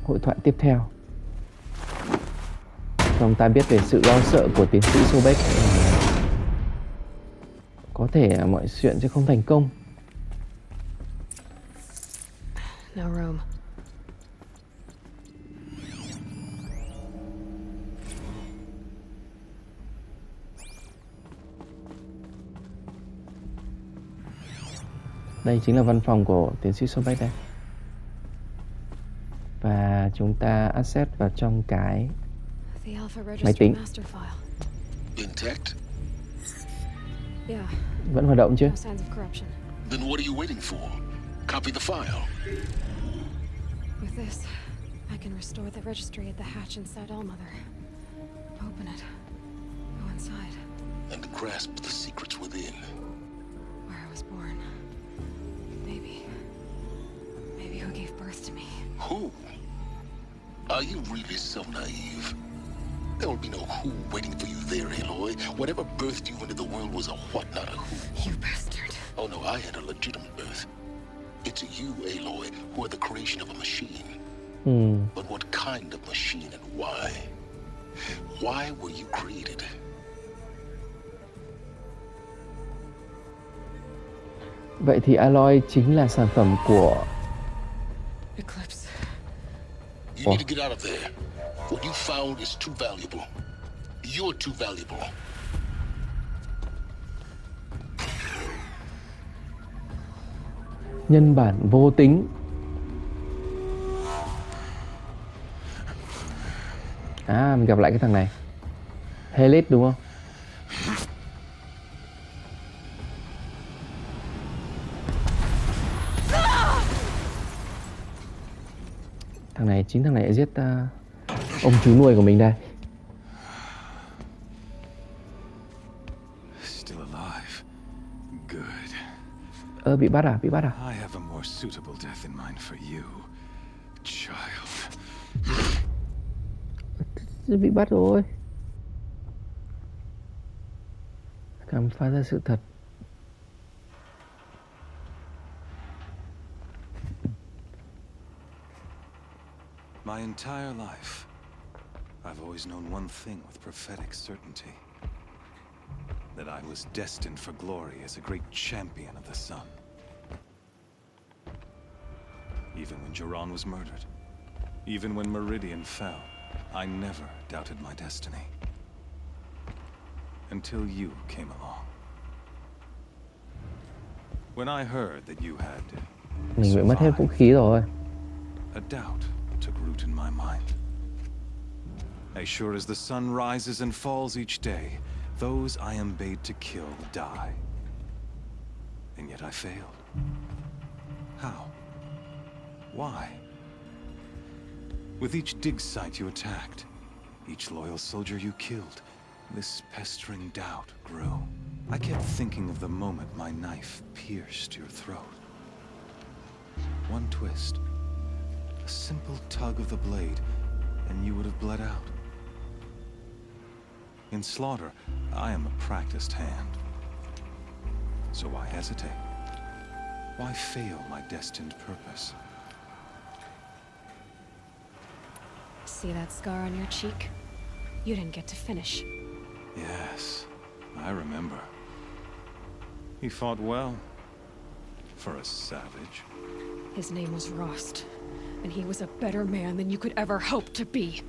[SPEAKER 1] hội thoại tiếp theo. Chúng ta biết về sự lo sợ của tiến sĩ Sobek. Có thể mọi chuyện sẽ không thành công.
[SPEAKER 3] No room.
[SPEAKER 1] Đây chính là văn phòng của tiến sĩ Sobek đây. Và chúng ta access vào trong cái máy tính.
[SPEAKER 2] Intact?
[SPEAKER 3] Yeah.
[SPEAKER 1] Vẫn hoạt động chứ?
[SPEAKER 3] No signs of corruption.
[SPEAKER 2] Then what are you waiting for? Copy the file.
[SPEAKER 3] With this, I can restore the registry at the hatch inside Allmother. Open it. Go inside.
[SPEAKER 2] And grasp the secrets within.
[SPEAKER 3] Where I was born. Maybe who gave birth to me.
[SPEAKER 2] Who? Are you really so naive? There will be no who waiting for you there, Aloy. Whatever birthed you into the world was a what, not a who.
[SPEAKER 3] You bastard.
[SPEAKER 2] Oh no, I had a legitimate birth. It's you, Aloy, who are the creation of a machine. But what kind of machine and why? Why were you created?
[SPEAKER 1] Vậy thì Aloy chính là sản phẩm của
[SPEAKER 3] Eclipse.
[SPEAKER 2] You need to get out of there. What you found is too valuable. You're too valuable.
[SPEAKER 1] Nhân bản vô tính. À, mình gặp lại cái thằng này. Helix đúng không? Chính thằng này giết ông chú nuôi của mình đây.
[SPEAKER 6] Still alive. Good.
[SPEAKER 1] Bị bắt à? Bị bắt à?
[SPEAKER 6] I have a more suitable death in mind for you, child.
[SPEAKER 1] Bị bắt rồi. Khám phá ra sự thật.
[SPEAKER 6] My entire life, I've always known one thing with prophetic certainty. That I was destined for glory as a great champion of the sun. Even when Jiran was murdered, even when Meridian fell, I never doubted my destiny. Until you came along. When I heard that you had
[SPEAKER 1] Mình bị mất hết vũ khí rồi.
[SPEAKER 6] A doubt took root in my mind. As sure as the sun rises and falls each day, those I am bade to kill die. And yet I failed. How? Why? With each dig site you attacked, each loyal soldier you killed, this pestering doubt grew. I kept thinking of the moment my knife pierced your throat. One twist, a simple tug of the blade, and you would have bled out. In slaughter, I am a practiced hand. So why hesitate? Why fail my destined purpose?
[SPEAKER 3] See that scar on your cheek? You didn't get to finish.
[SPEAKER 6] Yes, I remember. He fought well. For a savage.
[SPEAKER 3] His name was Rost, and he was a better man than you could ever hope to be.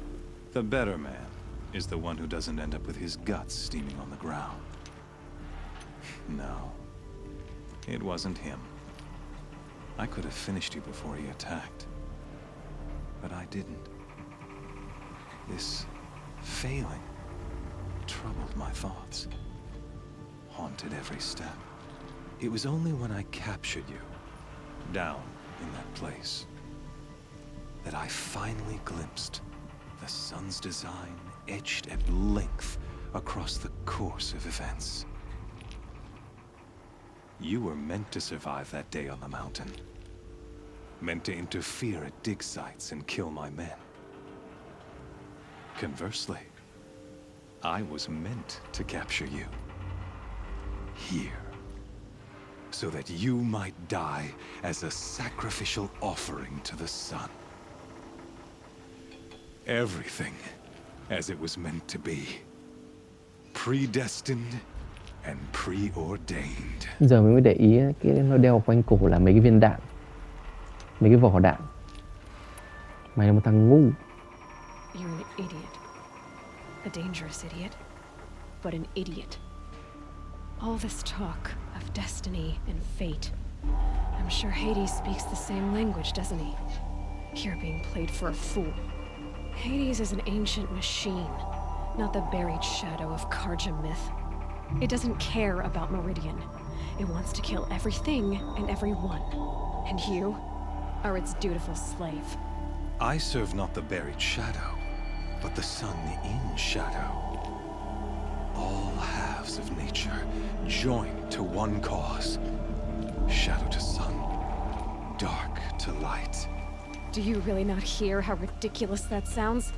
[SPEAKER 6] The better man is the one who doesn't end up with his guts steaming on the ground. No, it wasn't him. I could have finished you before he attacked. But I didn't. This failing troubled my thoughts, haunted every step. It was only when I captured you, down in that place, that I finally glimpsed the sun's design etched at length across the course of events. You were meant to survive that day on the mountain. meant to interfere at dig sites and kill my men. Conversely, I was meant to capture you. Here. So that you might die as a sacrificial offering to the sun. Everything as it was meant to be. Predestined and preordained.
[SPEAKER 1] Giờ mình mới để ý cái nó đeo quanh cổ là mấy cái viên đạn, mấy cái vỏ đạn. Mày là một thằng ngu.
[SPEAKER 3] You're an idiot. A dangerous idiot, but an idiot. All this talk of destiny and fate. I'm sure Hades speaks the same language, doesn't he? You're being played for a fool. Hades is an ancient machine, not the buried shadow of Karja myth. It doesn't care about Meridian. It wants to kill everything and everyone. And you are its dutiful slave.
[SPEAKER 6] I serve not the buried shadow, but the sun in shadow. All halves of nature joined to one cause. Shadow to sun, dark to light.
[SPEAKER 3] Do you really not hear how ridiculous that sounds?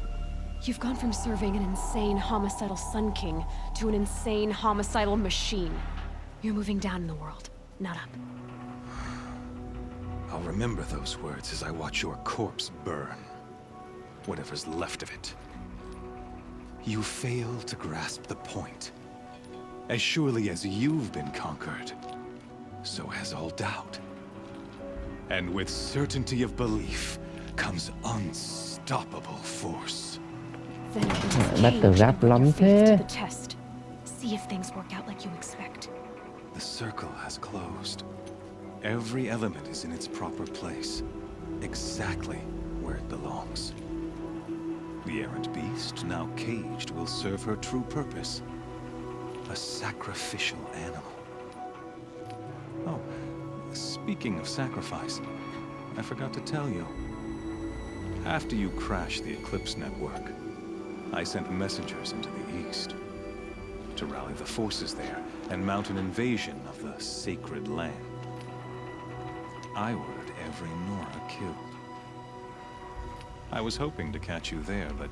[SPEAKER 3] You've gone from serving an insane homicidal Sun King to an insane homicidal machine. You're moving down in the world, not up.
[SPEAKER 6] I'll remember those words as I watch your corpse burn. Whatever's left of it. You fail to grasp the point. As surely as you've been conquered, so has all doubt. And with certainty of belief comes unstoppable force.
[SPEAKER 3] Then
[SPEAKER 1] Bắt từ rap
[SPEAKER 3] put your
[SPEAKER 1] lắm
[SPEAKER 3] faith to
[SPEAKER 1] thế.
[SPEAKER 3] the test. See if things work out like you expect.
[SPEAKER 6] The circle has closed. Every element is in its proper place, exactly where it belongs. The errant beast, now caged, will serve her true purpose. A sacrificial animal. Oh, speaking of sacrifice, I forgot to tell you. After you crashed the Eclipse network, I sent messengers into the east to rally the forces there and mount an invasion of the sacred land. I ordered every Nora killed. I was hoping to catch you there, but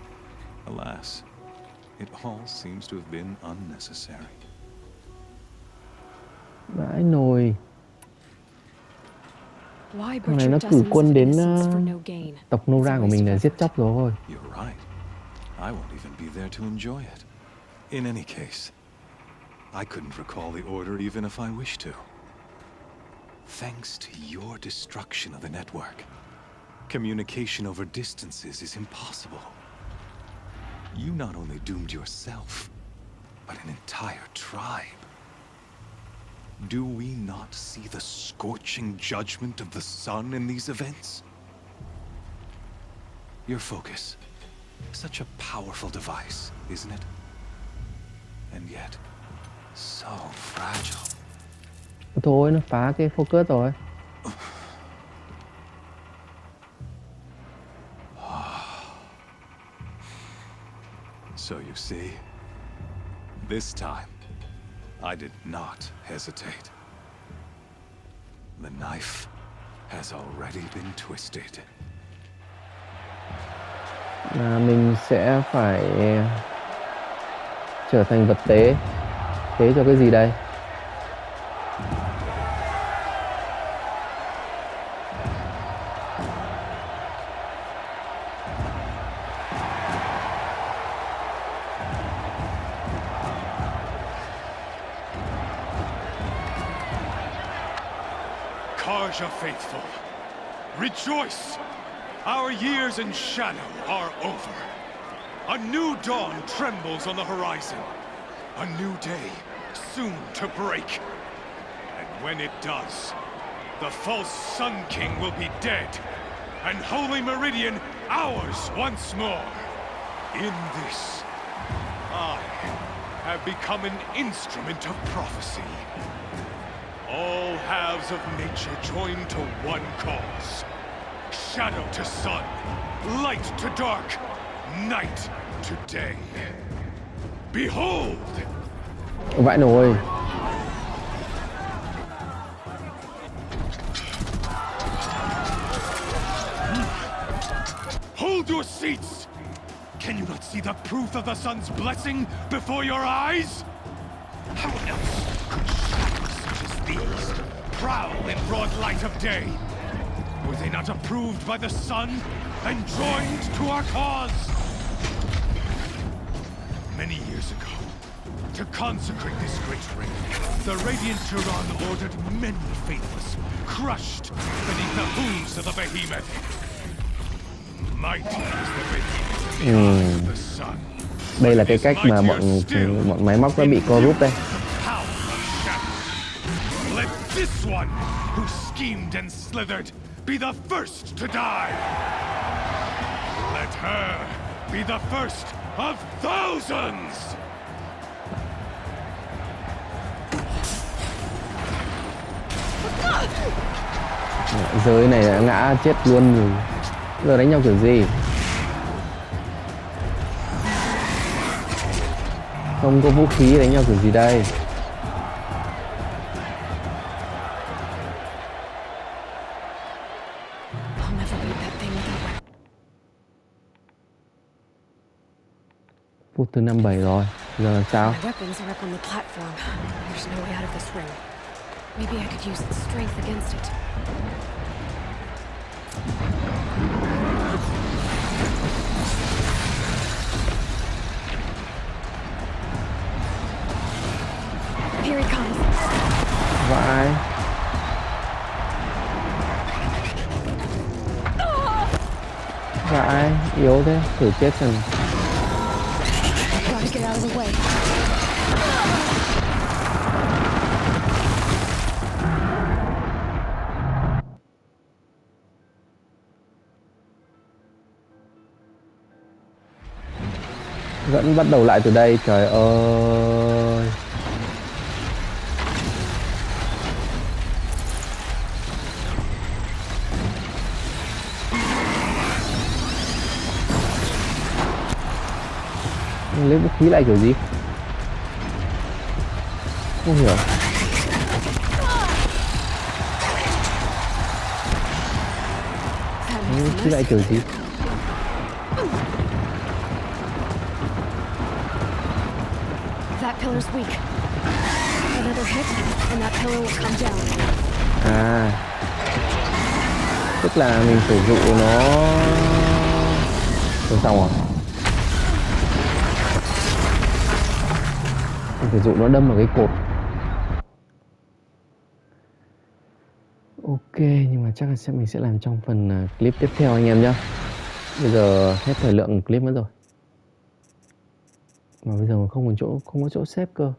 [SPEAKER 6] alas, it all seems to have been unnecessary.
[SPEAKER 1] Vãi nồi.
[SPEAKER 3] Why
[SPEAKER 1] Thằng này
[SPEAKER 3] butcher
[SPEAKER 1] nó cử
[SPEAKER 3] dozens
[SPEAKER 1] quân
[SPEAKER 3] of
[SPEAKER 1] đến
[SPEAKER 3] innocents for no gain?
[SPEAKER 1] tộc Nora
[SPEAKER 3] It's a
[SPEAKER 1] của mình
[SPEAKER 3] waste
[SPEAKER 1] để
[SPEAKER 3] of
[SPEAKER 1] giết
[SPEAKER 3] effort.
[SPEAKER 1] chóc rồi.
[SPEAKER 6] You're right. I won't even be there to enjoy it. In any case, I couldn't recall the order even if I wished to. Thanks to your destruction of the network, communication over distances is impossible. You not only doomed yourself, but an entire tribe. Do we not see the scorching judgment of the sun in these events? Your focus. Such a powerful device, isn't it? And yet, so fragile.
[SPEAKER 1] Thôi nó phá cái focus rồi.
[SPEAKER 6] So you see, this time, I did not hesitate. The knife has already been twisted.
[SPEAKER 1] Mình sẽ phải trở thành vật tế. Tế cho cái gì đây?
[SPEAKER 10] Karja faithful, rejoice! Our years in shadow are over. A new dawn trembles on the horizon. A new day soon to break. And when it does, the false Sun King will be dead, and Holy Meridian ours once more. In this, I have become an instrument of prophecy. All halves of nature joined to one cause. Shadow to sun, light to dark, night to day. Behold!
[SPEAKER 1] Vãi nồi.
[SPEAKER 10] your seats! Can you not see the proof of the sun's blessing before your eyes? How else could shadows such as these prowl in broad light of day? Were they not approved by the sun and joined to our cause? Many years ago, to consecrate this great ring, the Radiant Turan ordered many faithless, crushed beneath the hooves of the behemoth. Mighty is the behemoth in the eyes of the sun.
[SPEAKER 1] Đây là cái cách mà bọn máy móc đã bị corrupt đây.
[SPEAKER 10] Let this one, who schemed and slithered, be the first to die. Let her be the first of thousands.
[SPEAKER 1] Giới này đã ngã chết luôn rồi. Giờ đánh nhau kiểu gì? Không có vũ khí đánh nhau kiểu gì đây? Phút thứ 57 rồi. Giờ làm sao?
[SPEAKER 3] Maybe I could use its strength against it. Here he comes.
[SPEAKER 1] Vãi. Vãi, yếu thế, thử chết xem.
[SPEAKER 3] Gotta get out of the way.
[SPEAKER 1] Vẫn bắt đầu lại từ đây, trời ơi. Lấy vũ khí lại kiểu gì? Không hiểu. Lấy vũ khí lại kiểu gì?
[SPEAKER 3] That pillar's weak. Another hit, and that pillar will come down.
[SPEAKER 1] À, tức là mình sử dụng nó. Rồi xong rồi. Mình sử dụng nó đâm vào cái cột. Ok, nhưng mà chắc là mình sẽ làm trong phần clip tiếp theo anh em nhé. Bây giờ hết thời lượng clip mất rồi. Mà bây giờ không có chỗ xếp cơ.